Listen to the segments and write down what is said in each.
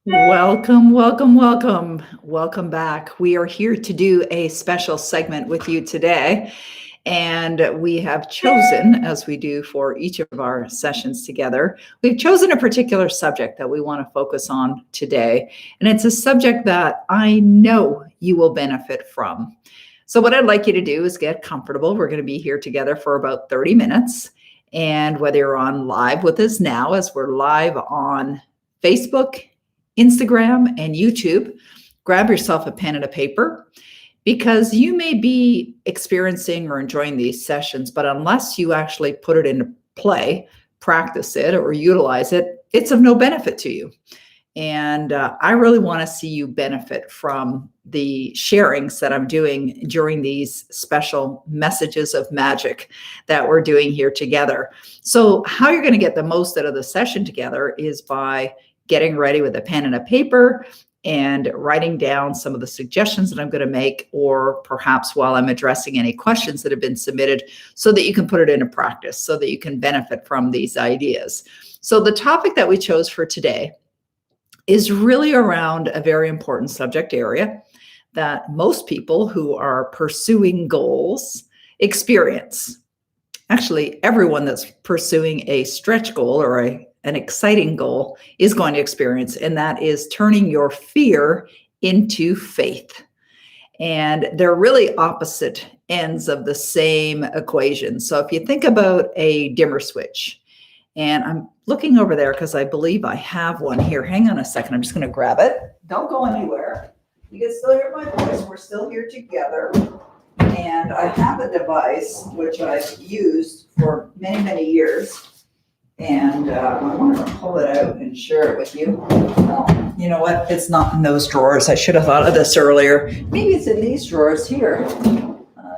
Welcome, welcome, welcome. Welcome back. We are here to do a special segment with you today. And we have chosen, as we do for each of our sessions together, we've chosen a particular subject that we want to focus on today. And it's a subject that I know you will benefit from. So, what I'd like you to do is get comfortable. We're going to be here together for about 30 minutes. And whether you're on live with us now, as we're live on Facebook, Instagram, and YouTube, grab yourself a pen and a paper because you may be experiencing or enjoying these sessions, but unless you actually put it into play, practice it, or utilize it, it's of no benefit to you. And I really want to see you benefit from the sharings that I'm doing during these special messages of magic that we're doing here together. So how you're going to get the most out of the session together is by getting ready with a pen and a paper and writing down some of the suggestions that I'm going to make, or perhaps while I'm addressing any questions that have been submitted, so that you can put it into practice, so that you can benefit from these ideas. So the topic that we chose for today is really around a very important subject area that most people who are pursuing goals experience. Actually, everyone that's pursuing a stretch goal or an exciting goal is going to experience, and that is turning your fear into faith. And they're really opposite ends of the same equation. So if you think about a dimmer switch, and I'm looking over there because I believe I have one here. Hang on a second. I'm just going to grab it. Don't go anywhere. You can still hear my voice. We're still here together. And I have a device which I've used for many, many years. And I wanted to pull it out and share it with you. Oh, you know what? It's not in those drawers. I should have thought of this earlier. Maybe it's in these drawers here.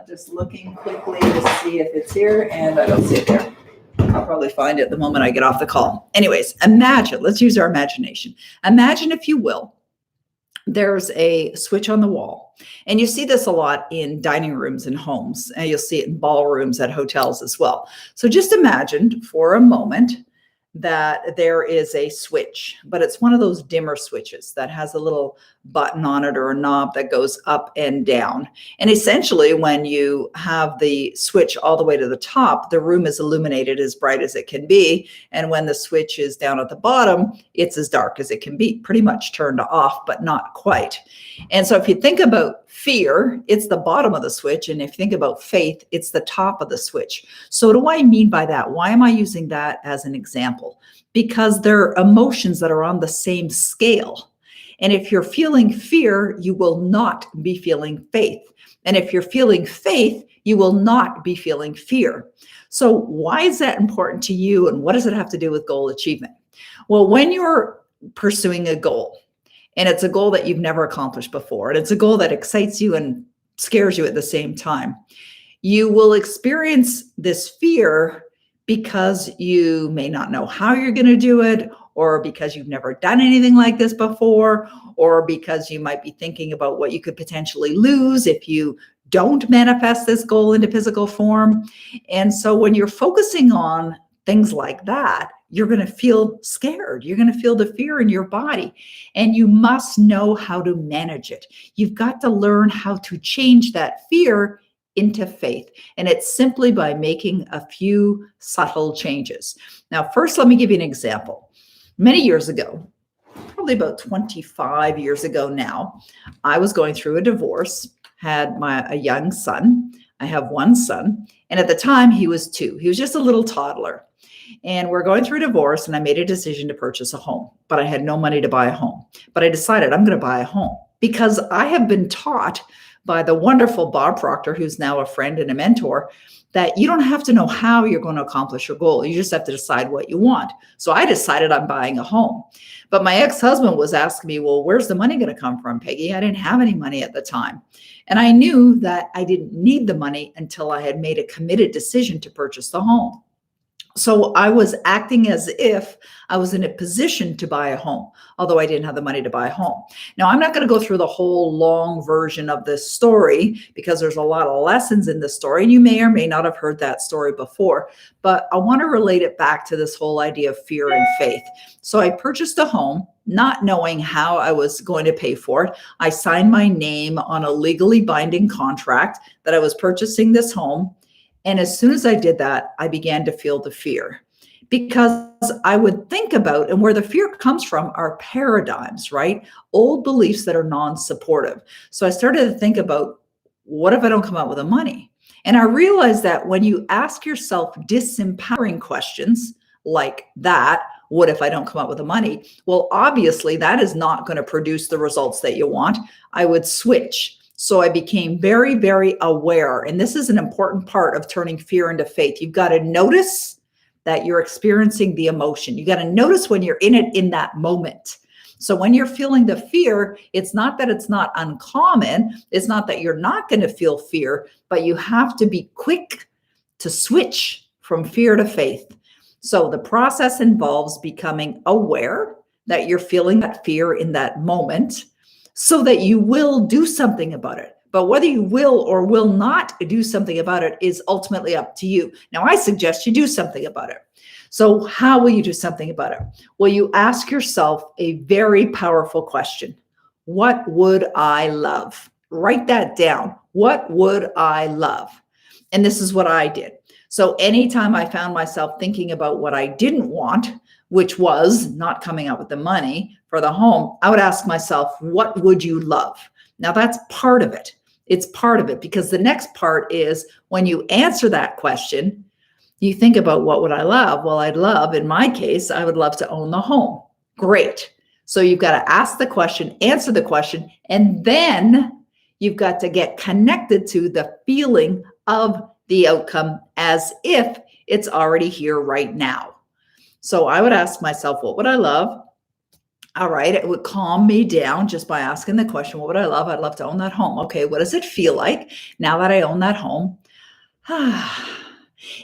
Just looking quickly to see if it's here, and I don't see it there. I'll probably find it the moment I get off the call. Anyways, imagine, let's use our imagination. Imagine, if you will, there's a switch on the wall. And you see this a lot in dining rooms and homes, and you'll see it in ballrooms at hotels as well. So just imagine for a moment that there is a switch, but it's one of those dimmer switches that has a little button on it or a knob that goes up and down. And essentially, when you have the switch all the way to the top, the room is illuminated as bright as it can be. And when the switch is down at the bottom, it's as dark as it can be, pretty much turned off, but not quite. And so if you think about fear, it's the bottom of the switch. And if you think about faith, it's the top of the switch. So what do I mean by that? Why am I using that as an example? Because they're emotions that are on the same scale. And if you're feeling fear, you will not be feeling faith. And if you're feeling faith, you will not be feeling fear. So why is that important to you? And what does it have to do with goal achievement? Well, when you're pursuing a goal, and it's a goal that you've never accomplished before, and it's a goal that excites you and scares you at the same time, you will experience this fear because you may not know how you're going to do it, or because you've never done anything like this before, or because you might be thinking about what you could potentially lose if you don't manifest this goal into physical form. And so when you're focusing on things like that, you're going to feel scared. You're going to feel the fear in your body, and you must know how to manage it. You've got to learn how to change that fear into faith. And it's simply by making a few subtle changes. Now, first, let me give you an example. Many years ago, probably about 25 years ago now, I was going through a divorce, had a young son. I have one son. And at the time, he was 2. He was just a little toddler. And we're going through a divorce, and I made a decision to purchase a home, but I had no money to buy a home. But I decided I'm going to buy a home because I have been taught by the wonderful Bob Proctor, who's now a friend and a mentor, that you don't have to know how you're going to accomplish your goal. You just have to decide what you want. So I decided I'm buying a home. But my ex-husband was asking me, well, where's the money going to come from, Peggy? I didn't have any money at the time. And I knew that I didn't need the money until I had made a committed decision to purchase the home. So I was acting as if I was in a position to buy a home, although I didn't have the money to buy a home. Now, I'm not going to go through the whole long version of this story because there's a lot of lessons in this story. And you may or may not have heard that story before, but I want to relate it back to this whole idea of fear and faith. So I purchased a home. not knowing how I was going to pay for it. I signed my name on a legally binding contract that I was purchasing this home. And as soon as I did that, I began to feel the fear, because I would think about, and where the fear comes from are paradigms, right? Old beliefs that are non-supportive. So I started to think about, what if I don't come out with the money? And I realized that when you ask yourself disempowering questions like that, what if I don't come up with the money? Well, obviously that is not going to produce the results that you want. I would switch. So I became very, very aware. And this is an important part of turning fear into faith. You've got to notice that you're experiencing the emotion. You got to notice when you're in it in that moment. So when you're feeling the fear, it's not that it's not uncommon. It's not that you're not going to feel fear, but you have to be quick to switch from fear to faith. So the process involves becoming aware that you're feeling that fear in that moment so that you will do something about it. But whether you will or will not do something about it is ultimately up to you. Now, I suggest you do something about it. So how will you do something about it? Well, you ask yourself a very powerful question. What would I love? Write that down. What would I love? And this is what I did. So anytime I found myself thinking about what I didn't want, which was not coming up with the money for the home, I would ask myself, what would you love? Now that's part of it. It's part of it, because the next part is when you answer that question, you think about, what would I love? Well, I'd love, in my case, I would love to own the home. Great. So you've got to ask the question, answer the question, and then you've got to get connected to the feeling of the outcome as if it's already here right now. So I would ask myself, what would I love? All right, it would calm me down just by asking the question, what would I love? I'd love to own that home. Okay, what does it feel like now that I own that home?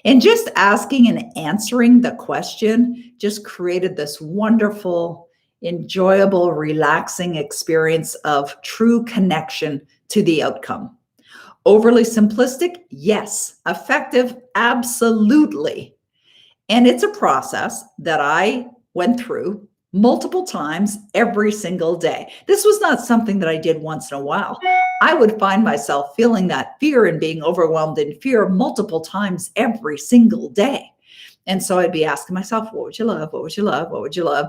And just asking and answering the question just created this wonderful, enjoyable, relaxing experience of true connection to the outcome. Overly simplistic? Yes. Effective? Absolutely. And it's a process that I went through multiple times every single day. This was not something that I did once in a while. I would find myself feeling that fear and being overwhelmed in fear multiple times every single day. And so I'd be asking myself, what would you love? What would you love? What would you love?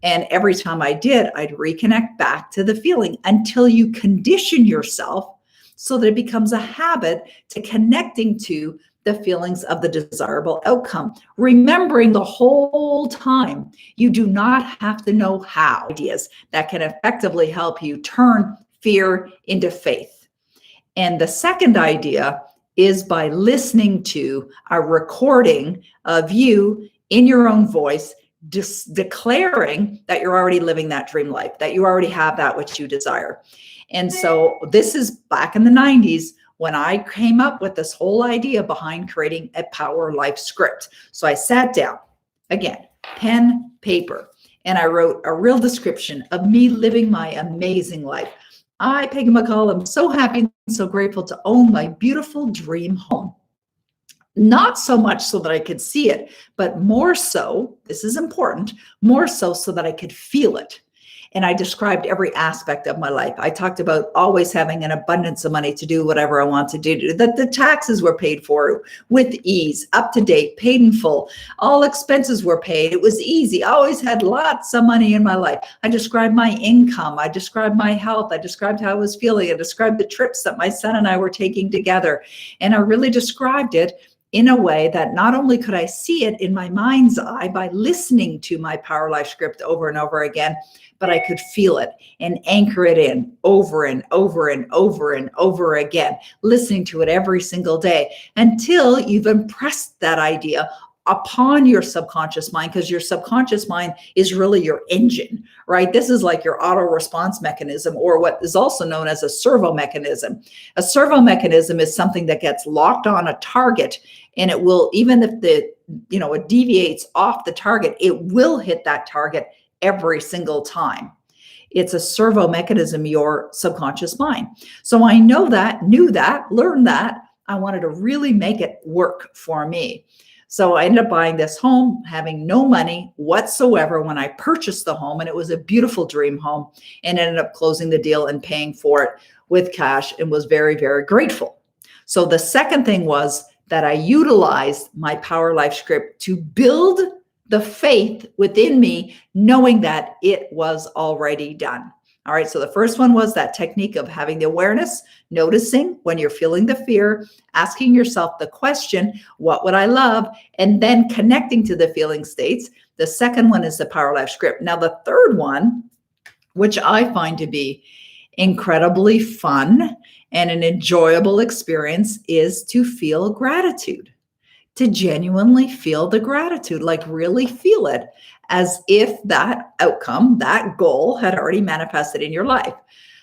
And every time I did, I'd reconnect back to the feeling until you condition yourself so that it becomes a habit to connecting to the feelings of the desirable outcome. Remembering the whole time, you do not have to know how. Ideas that can effectively help you turn fear into faith. And the second idea is by listening to a recording of you in your own voice, declaring that you're already living that dream life, that you already have that which you desire. And so this is back in the 90s when I came up with this whole idea behind creating a power life script. So I sat down, again, pen, paper, and I wrote a real description of me living my amazing life. I, Peggy McColl, am so happy and so grateful to own my beautiful dream home. Not so much so that I could see it, but more so, this is important, more so that I could feel it. And I described every aspect of my life. I talked about always having an abundance of money to do whatever I want to do, that the taxes were paid for with ease, up to date, paid in full. All expenses were paid. It was easy. I always had lots of money in my life. I described my income. I described my health. I described how I was feeling. I described the trips that my son and I were taking together. And I really described it in a way that not only could I see it in my mind's eye by listening to my Power Life script over and over again, but I could feel it and anchor it in over and over and over and over again, listening to it every single day until you've impressed that idea upon your subconscious mind, because your subconscious mind is really your engine, right? This is like your auto response mechanism, or what is also known as a servo mechanism. A servo mechanism is something that gets locked on a target, and it will, even if it deviates off the target, it will hit that target every single time. It's a servo mechanism, your subconscious mind. So I knew that, learned that. I wanted to really make it work for me. So I ended up buying this home, having no money whatsoever when I purchased the home. And it was a beautiful dream home, and ended up closing the deal and paying for it with cash, and was very, very grateful. So the second thing was that I utilized my Power Life script to build the faith within me, knowing that it was already done. All right. So the first one was that technique of having the awareness, noticing when you're feeling the fear, asking yourself the question, what would I love? And then connecting to the feeling states. The second one is the Power Life script. Now, the third one, which I find to be incredibly fun and an enjoyable experience, is to feel gratitude, to genuinely feel the gratitude, like really feel it as if that outcome, that goal had already manifested in your life.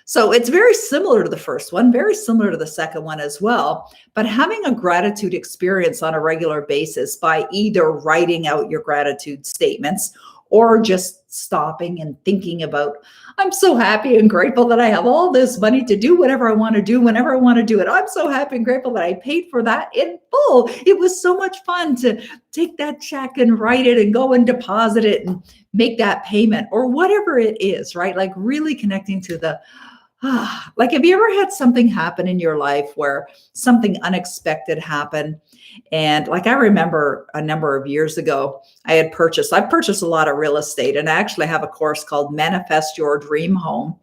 So it's very similar to the first one, very similar to the second one as well. But having a gratitude experience on a regular basis by either writing out your gratitude statements or just stopping and thinking about, I'm so happy and grateful that I have all this money to do whatever I want to do whenever I want to do it. I'm so happy and grateful that I paid for that in full. It was so much fun to take that check and write it and go and deposit it and make that payment or whatever it is, right? Like really connecting to the, like, have you ever had something happen in your life where something unexpected happened? And like, I remember a number of years ago, I purchased a lot of real estate, and I actually have a course called Manifest Your Dream Home.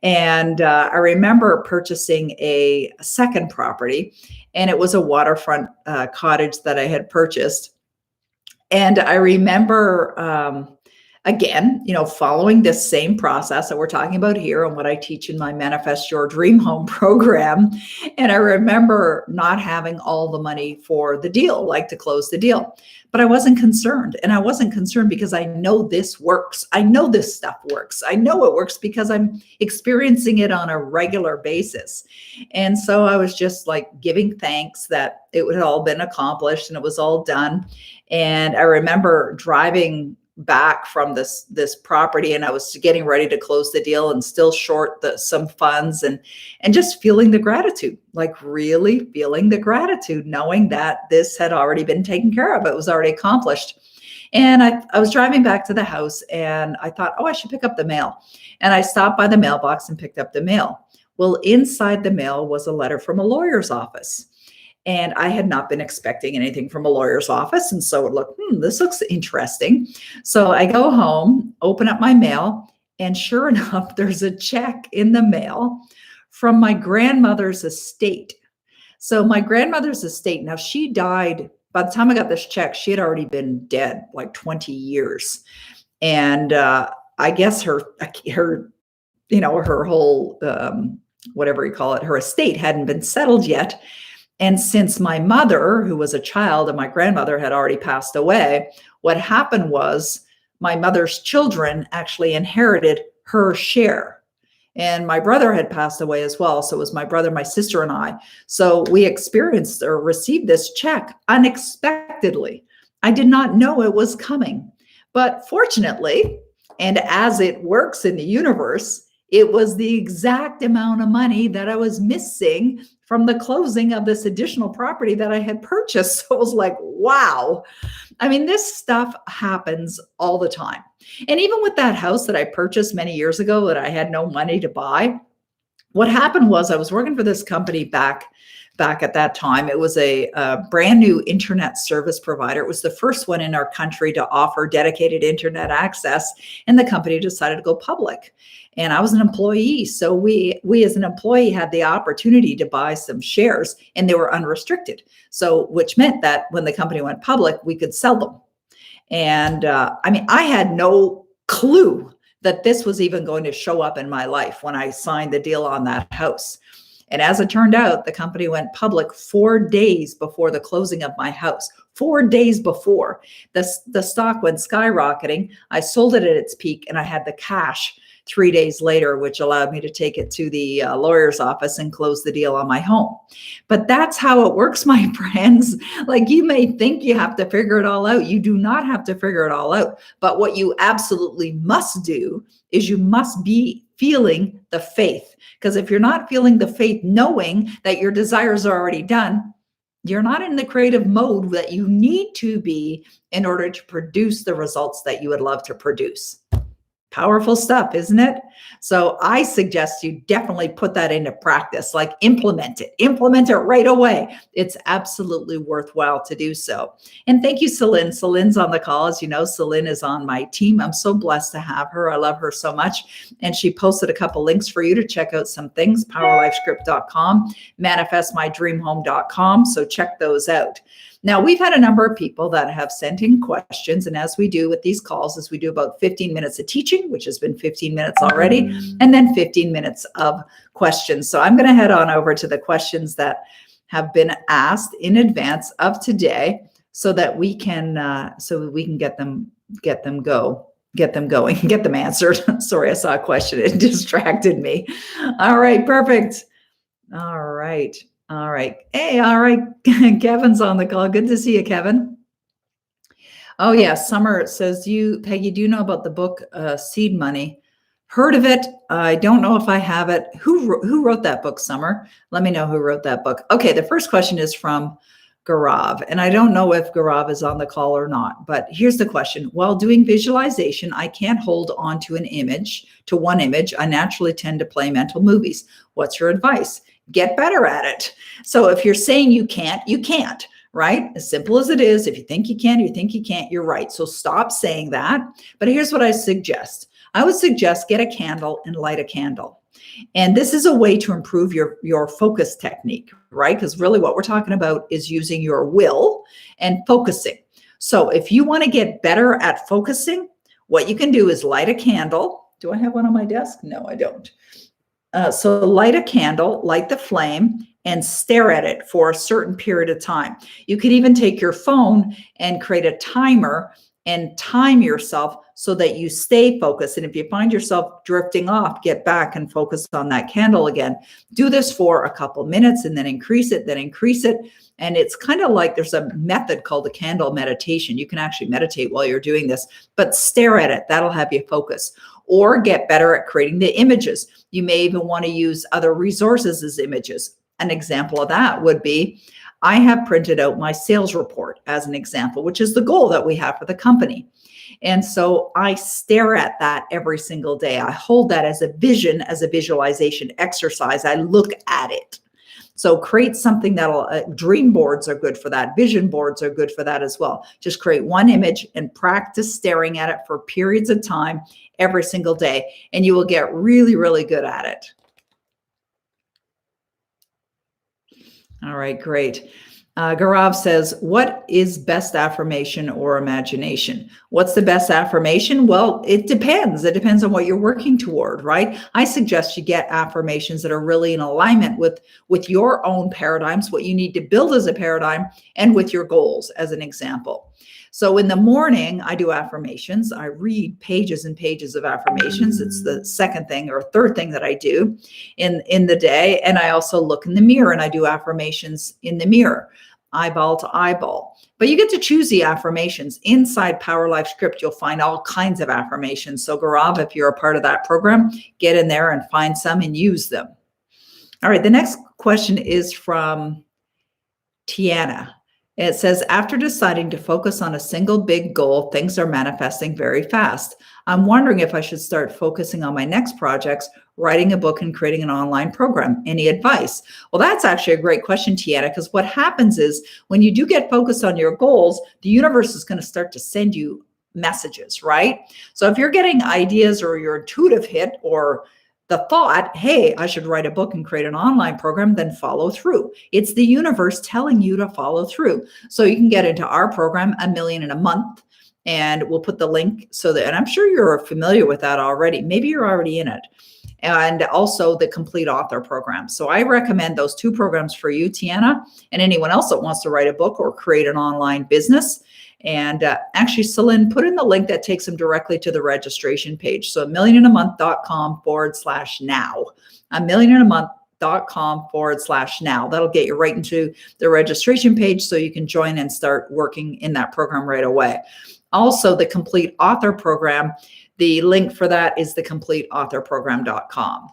And I remember purchasing a second property, and it was a waterfront cottage that I had purchased. And I remember, again, following this same process that we're talking about here and what I teach in my Manifest Your Dream Home program. And I remember not having all the money for the deal, like to close the deal, but I wasn't concerned. And I wasn't concerned because I know this works. I know this stuff works. I know it works because I'm experiencing it on a regular basis. And so I was just like giving thanks that it had all been accomplished and it was all done. And I remember driving back from this property, and I was getting ready to close the deal and still short some funds, and just feeling the gratitude, like really feeling the gratitude, knowing that this had already been taken care of. It was already accomplished. And I was driving back to the house, and I thought, oh, I should pick up the mail. And I stopped by the mailbox and picked up the mail. Well, inside the mail was a letter from a lawyer's office. And I had not been expecting anything from a lawyer's office. And so it looked, this looks interesting. So I go home, open up my mail, and sure enough, there's a check in the mail from my grandmother's estate. So my grandmother's estate, now she died, by the time I got this check, she had already been dead like 20 years. And I guess her whole, whatever you call it, her estate hadn't been settled yet. And since my mother, who was a child, and my grandmother had already passed away, what happened was my mother's children actually inherited her share. And my brother had passed away as well. So it was my brother, my sister, and I. So we experienced or received this check unexpectedly. I did not know it was coming. But fortunately, and as it works in the universe, it was the exact amount of money that I was missing from the closing of this additional property that I had purchased. So it was like, wow. I mean, this stuff happens all the time. And even with that house that I purchased many years ago that I had no money to buy, what happened was I was working for this company back at that time. It was a brand new internet service provider. It was the first one in our country to offer dedicated internet access, and the company decided to go public. And I was an employee. So we as an employee had the opportunity to buy some shares, and they were unrestricted. So which meant that when the company went public, we could sell them. And I had no clue that this was even going to show up in my life when I signed the deal on that house. And as it turned out, the company went public 4 days before the closing of my house. 4 days before. The stock went skyrocketing. I sold it at its peak, and I had the cash 3 days later, which allowed me to take it to the lawyer's office and close the deal on my home. But that's how it works, my friends. Like, you may think you have to figure it all out. You do not have to figure it all out. But what you absolutely must do is you must be feeling the faith. Because if you're not feeling the faith, knowing that your desires are already done, You're not in the creative mode that you need to be in order to produce the results that you would love to produce. Powerful stuff, isn't it? So I suggest you definitely put that into practice, like implement it right away. It's absolutely worthwhile to do so. And thank you, Celine. Celine's on the call. As you know, Celine is on my team. I'm so blessed to have her. I love her so much. And she posted a couple links for you to check out some things, powerlifescript.com, manifestmydreamhome.com. So check those out. Now, we've had a number of people that have sent in questions, and as we do with these calls, is we do about 15 minutes of teaching, which has been 15 minutes already, and then 15 minutes of questions. So I'm going to head on over to the questions that have been asked in advance of today, so that we can get them going, get them answered. Sorry, I saw a question; it distracted me. All right, perfect. All right. Hey, all right. Kevin's on the call. Good to see you, Kevin. Oh, yeah. Summer says, Peggy, do you know about the book Seed Money? Heard of it. I don't know if I have it. Who wrote that book, Summer? Let me know who wrote that book. Okay, the first question is from Gaurav. And I don't know if Gaurav is on the call or not, but here's the question. While doing visualization, I can't hold on to one image. I naturally tend to play mental movies. What's your advice? Get better at it. So if you're saying you can't, right? As simple as it is. If you think you can, you think you can't, you're right. So stop saying that. But here's what I suggest. I would suggest get a candle and light a candle. And this is a way to improve your focus technique, right? Because really what we're talking about is using your will and focusing. So if you want to get better at focusing, what you can do is light a candle. Do I have one on my desk? No, I don't. So light a candle, light the flame, and stare at it for a certain period of time. You could even take your phone and create a timer and time yourself so that you stay focused. And if you find yourself drifting off, get back and focus on that candle again. Do this for a couple minutes and then increase it. And it's kind of like there's a method called the candle meditation. You can actually meditate while you're doing this, but stare at it. That'll have you focus. Or get better at creating the images. You may even want to use other resources as images. An example of that would be, I have printed out my sales report as an example, which is the goal that we have for the company. And so I stare at that every single day. I hold that as a vision, as a visualization exercise. I look at it. So create something dream boards are good for that. Vision boards are good for that as well. Just create one image and practice staring at it for periods of time every single day, and you will get really, really good at it. All right, great. Gaurav says, what is best affirmation or imagination? What's the best affirmation? Well, it depends. It depends on what you're working toward, right? I suggest you get affirmations that are really in alignment with your own paradigms, what you need to build as a paradigm, and with your goals, as an example. So in the morning, I do affirmations. I read pages and pages of affirmations. It's the second thing or third thing that I do in the day. And I also look in the mirror and I do affirmations in the mirror, eyeball to eyeball. But you get to choose the affirmations. Inside Power Life Script, you'll find all kinds of affirmations. So Gaurav, if you're a part of that program, get in there and find some and use them. All right, the next question is from Tiana. It says, after deciding to focus on a single big goal, things are manifesting very fast. I'm wondering if I should start focusing on my next projects, writing a book and creating an online program. Any advice? Well, that's actually a great question, Tiana, because what happens is when you do get focused on your goals, the universe is going to start to send you messages, right? So if you're getting ideas or your intuitive hit or the thought, hey, I should write a book and create an online program, then follow through. It's the universe telling you to follow through. So you can get into our program, $1 Million in a Month, and we'll put the link and I'm sure you're familiar with that already. Maybe you're already in it. And also the Complete Author Program. So I recommend those two programs for you, Tiana, and anyone else that wants to write a book or create an online business. And actually, Celine, put in the link that takes them directly to the registration page. So millionamonth.com/now. millionamonth.com/now. That'll get you right into the registration page so you can join and start working in that program right away. Also, the Complete Author Program, the link for that is thecompleteauthorprogram.com.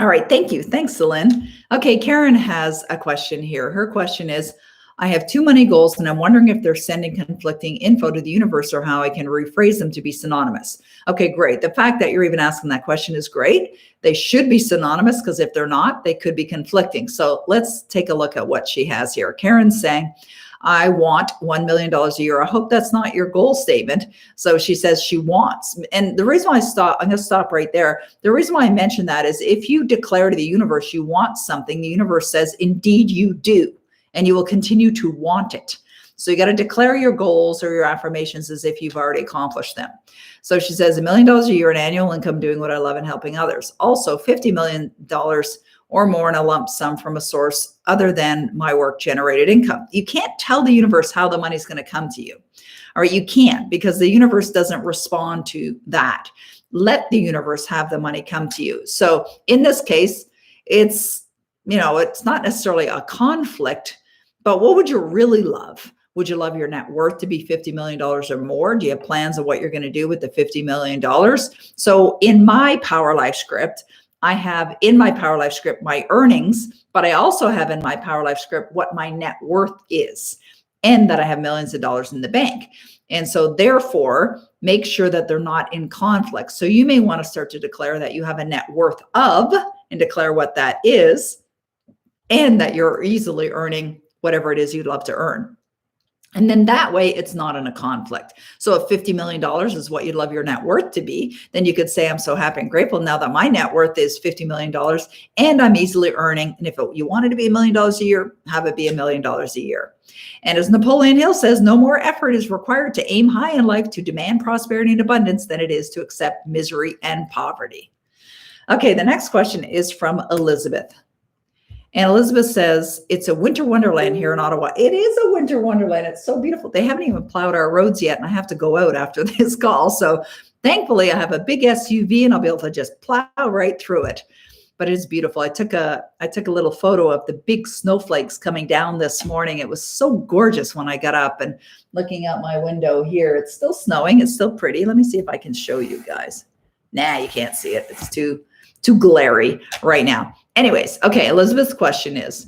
All right, thank you. Thanks, Celine. Okay, Karen has a question here. Her question is, I have two money goals, and I'm wondering if they're sending conflicting info to the universe or how I can rephrase them to be synonymous. Okay, great. The fact that you're even asking that question is great. They should be synonymous, because if they're not, they could be conflicting. So let's take a look at what she has here. Karen's saying, I want $1 million a year. I hope that's not your goal statement. So she says she wants. And the reason why I'm going to stop right there. The reason why I mention that is if you declare to the universe you want something, the universe says, indeed you do, and you will continue to want it. So you got to declare your goals or your affirmations as if you've already accomplished them. So she says $1 million a year in annual income doing what I love and helping others. Also $50 million or more in a lump sum from a source other than my work generated income. You can't tell the universe how the money's going to come to you. All right, you can't, because the universe doesn't respond to that. Let the universe have the money come to you. So in this case, it's not necessarily a conflict, but what would you really love? Would you love your net worth to be $50 million or more? Do you have plans of what you're going to do with the $50 million? So in my Power Life script, I have in my Power Life script my earnings, but I also have in my Power Life script what my net worth is, and that I have millions of dollars in the bank. And so therefore, make sure that they're not in conflict. So you may want to start to declare that you have a net worth of, and declare what that is, and that you're easily earning whatever it is you'd love to earn. And then that way it's not in a conflict. So if $50 million is what you'd love your net worth to be, then you could say, I'm so happy and grateful now that my net worth is $50 million and I'm easily earning. And if you wanted to be $1 million a year, have it be $1 million a year. And as Napoleon Hill says, no more effort is required to aim high in life to demand prosperity and abundance than it is to accept misery and poverty. Okay, the next question is from Elizabeth. And Elizabeth says, it's a winter wonderland here in Ottawa. It is a winter wonderland. It's so beautiful. They haven't even plowed our roads yet, and I have to go out after this call. So thankfully, I have a big SUV, and I'll be able to just plow right through it. But it's beautiful. I took a little photo of the big snowflakes coming down this morning. It was so gorgeous when I got up, and looking out my window here. It's still snowing. It's still pretty. Let me see if I can show you guys. Nah, you can't see it. It's too glary right now. Anyways, okay, Elizabeth's question is,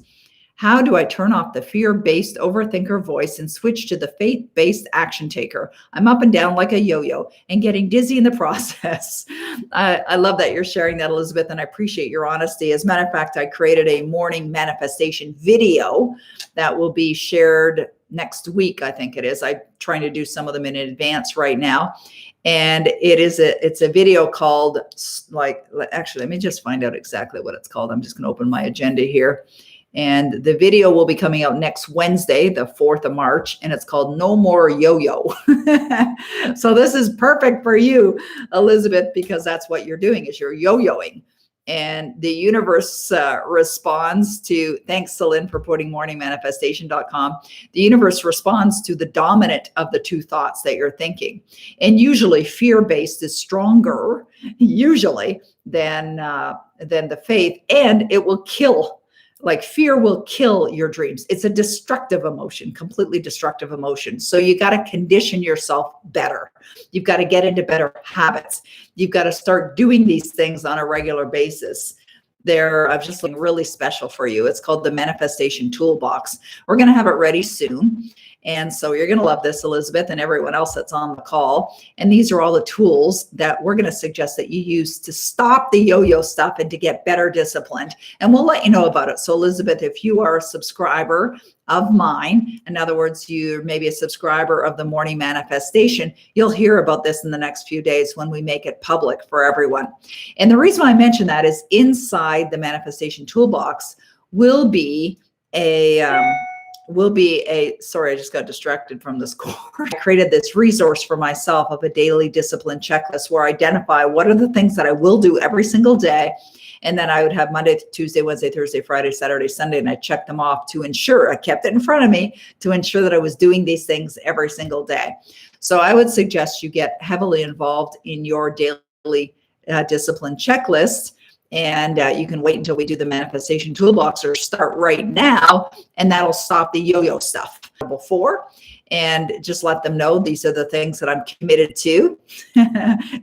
how do I turn off the fear-based overthinker voice and switch to the faith-based action taker? I'm up and down like a yo-yo and getting dizzy in the process. I love that you're sharing that, Elizabeth, and I appreciate your honesty. As a matter of fact, I created a morning manifestation video that will be shared next week, I think it is. I'm trying to do some of them in advance right now. And it's a video called, actually, let me just find out exactly what it's called. I'm just going to open my agenda here. And the video will be coming out next Wednesday, the 4th of March, and it's called No More Yo-Yo. So this is perfect for you, Elizabeth, because that's what you're doing, is you're yo-yoing. And the universe responds to, thanks, Celine, for putting morningmanifestation.com. The universe responds to the dominant of the two thoughts that you're thinking. And usually fear-based is stronger, usually, than the faith, and it will kill. Like fear will kill your dreams. It's a destructive emotion, completely destructive emotion. So you got to condition yourself better. You've got to get into better habits. You've got to start doing these things on a regular basis. I've just looking really special for you. It's called the Manifestation Toolbox. We're going to have it ready soon. And so you're going to love this, Elizabeth, and everyone else that's on the call. And these are all the tools that we're going to suggest that you use to stop the yo-yo stuff and to get better disciplined. And we'll let you know about it. So Elizabeth, if you are a subscriber of mine, in other words, you're maybe a subscriber of the Morning Manifestation, you'll hear about this in the next few days when we make it public for everyone. And the reason why I mention that is inside the Manifestation Toolbox will be sorry, I just got distracted from this call. I created this resource for myself of a daily discipline checklist where I identify what are the things that I will do every single day. And then I would have Monday, Tuesday, Wednesday, Thursday, Friday, Saturday, Sunday, and I checked them off to ensure I kept it in front of me to ensure that I was doing these things every single day. So I would suggest you get heavily involved in your daily discipline checklist. And you can wait until we do the Manifestation Toolbox or start right now, and that'll stop the yo-yo stuff before. And just let them know these are the things that I'm committed to.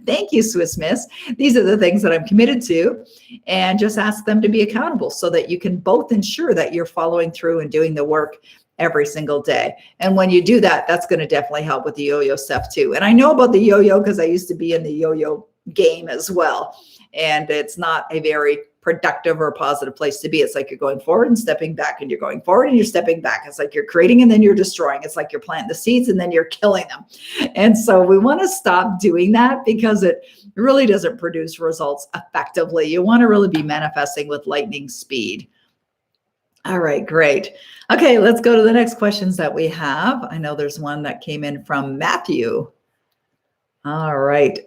Thank you, Swiss Miss. These are the things that I'm committed to. And just ask them to be accountable so that you can both ensure that you're following through and doing the work every single day. And when you do that, that's going to definitely help with the yo-yo stuff too. And I know about the yo-yo because I used to be in the yo-yo game as well. And it's not a very productive or positive place to be. It's like you're going forward and stepping back, and you're going forward and you're stepping back. It's like you're creating and then you're destroying. It's like you're planting the seeds and then you're killing them. And so we want to stop doing that because it really doesn't produce results effectively. You want to really be manifesting with lightning speed. All right, great. Okay, let's go to the next questions that we have. I know there's one that came in from Matthew. All right.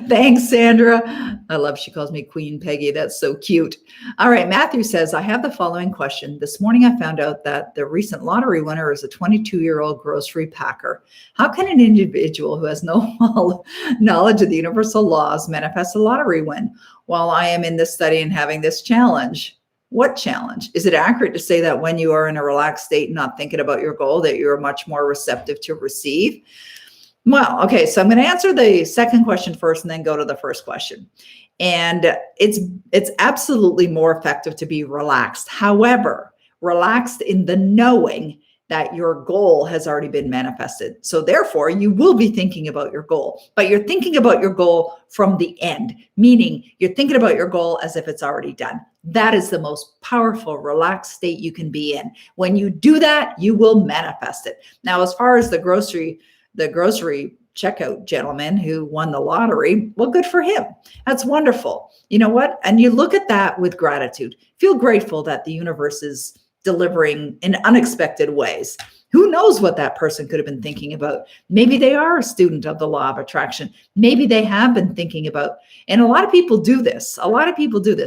Thanks, Sandra. I love she calls me Queen Peggy. That's so cute. All right. Matthew says, I have the following question. This morning, I found out that the recent lottery winner is a 22-year-old grocery packer. How can an individual who has no knowledge of the universal laws manifest a lottery win while I am in this study and having this challenge? What challenge? Is it accurate to say that when you are in a relaxed state and not thinking about your goal, that you're much more receptive to receive? Well, okay, so I'm going to answer the second question first and then go to the first question. And it's absolutely more effective to be relaxed. However, relaxed in the knowing that your goal has already been manifested. So therefore, you will be thinking about your goal, but you're thinking about your goal from the end, meaning you're thinking about your goal as if it's already done. That is the most powerful, relaxed state you can be in. When you do that, you will manifest it. Now, as far as the grocery checkout gentleman who won the lottery, well, good for him. That's wonderful. You know what? And you look at that with gratitude. Feel grateful that the universe is delivering in unexpected ways. Who knows what that person could have been thinking about? Maybe they are a student of the law of attraction. Maybe they have been thinking about, and a lot of people do this.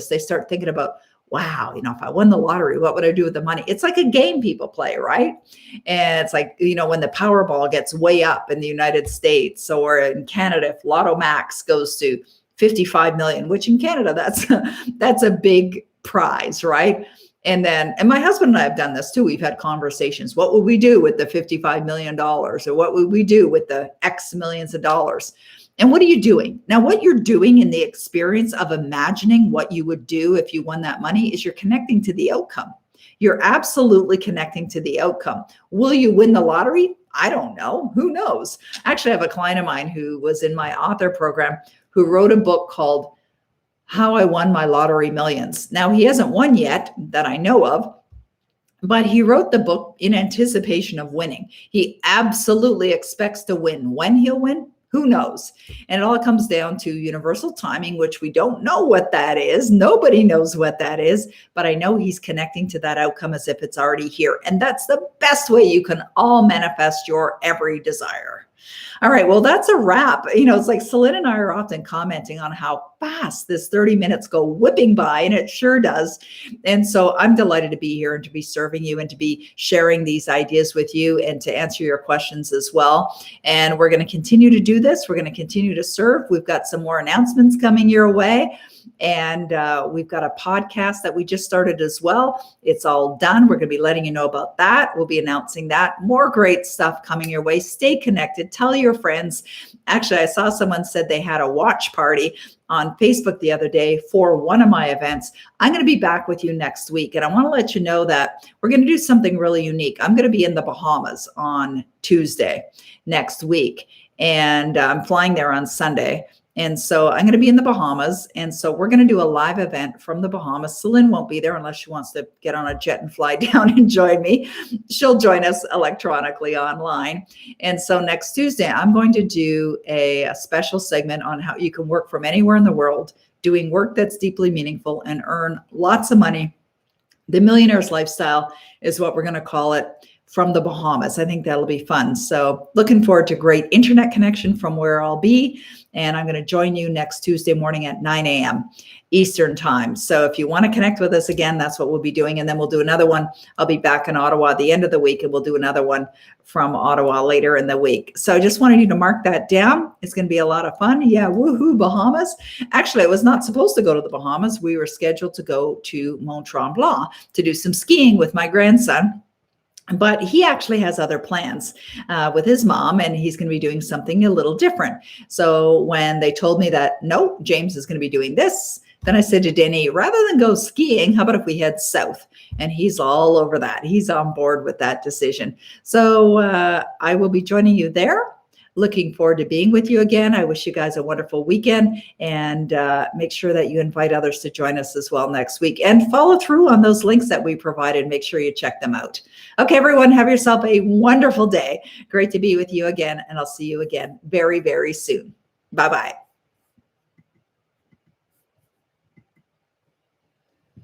They start thinking about, wow, if I won the lottery, what would I do with the money? It's like a game people play, right? And it's like, when the Powerball gets way up in the United States or in Canada, if Lotto Max goes to 55 million, which in Canada, that's a big prize, right? And my husband and I have done this too. We've had conversations. What would we do with the $55 million? Or what would we do with the X millions of dollars? And what are you doing? Now, what you're doing in the experience of imagining what you would do if you won that money is you're connecting to the outcome. You're absolutely connecting to the outcome. Will you win the lottery? I don't know. Who knows? Actually, I have a client of mine who was in my author program who wrote a book called How I Won My Lottery Millions. Now, he hasn't won yet that I know of, but he wrote the book in anticipation of winning. He absolutely expects to win. When he'll win, who knows? And it all comes down to universal timing, which we don't know what that is. Nobody knows what that is, but I know he's connecting to that outcome as if it's already here. And that's the best way you can all manifest your every desire. All right, well, that's a wrap. It's like Celine and I are often commenting on how fast this 30 minutes go whipping by, and it sure does. And so I'm delighted to be here and to be serving you and to be sharing these ideas with you and to answer your questions as well. And we're going to continue to do this. We're going to continue to serve. We've got some more announcements coming your way. And we've got a podcast that we just started as well. It's all done. We're going to be letting you know about that. We'll be announcing that. More great stuff coming your way. Stay connected. Tell your friends. Actually, I saw someone said they had a watch party on Facebook the other day for one of my events. I'm going to be back with you next week. And I want to let you know that we're going to do something really unique. I'm going to be in the Bahamas on Tuesday next week. And I'm flying there on Sunday. And so I'm going to be in the Bahamas. And so we're going to do a live event from the Bahamas. Celine won't be there unless she wants to get on a jet and fly down and join me. She'll join us electronically online. And so next Tuesday, I'm going to do a special segment on how you can work from anywhere in the world, doing work that's deeply meaningful and earn lots of money. The Millionaire's Lifestyle is what we're going to call it, from the Bahamas. I think that'll be fun. So looking forward to great internet connection from where I'll be. And I'm going to join you next Tuesday morning at 9 a.m. Eastern time. So if you want to connect with us again, that's what we'll be doing. And then we'll do another one. I'll be back in Ottawa at the end of the week, and we'll do another one from Ottawa later in the week. So I just wanted you to mark that down. It's going to be a lot of fun. Yeah, woohoo, Bahamas. Actually, I was not supposed to go to the Bahamas. We were scheduled to go to Mont Tremblant to do some skiing with my grandson. But he actually has other plans with his mom, and he's going to be doing something a little different. So when they told me that, no, James is going to be doing this, Then I said to Denny, rather than go skiing, how about if we head south? And he's all over that. He's on board with that decision. So I will be joining you there. Looking forward to being with you again. I wish you guys a wonderful weekend, and make sure that you invite others to join us as well next week, and follow through on those links that we provided. Make sure you check them out. Okay, everyone, have yourself a wonderful day. Great to be with you again, and I'll see you again very, very soon. Bye-bye.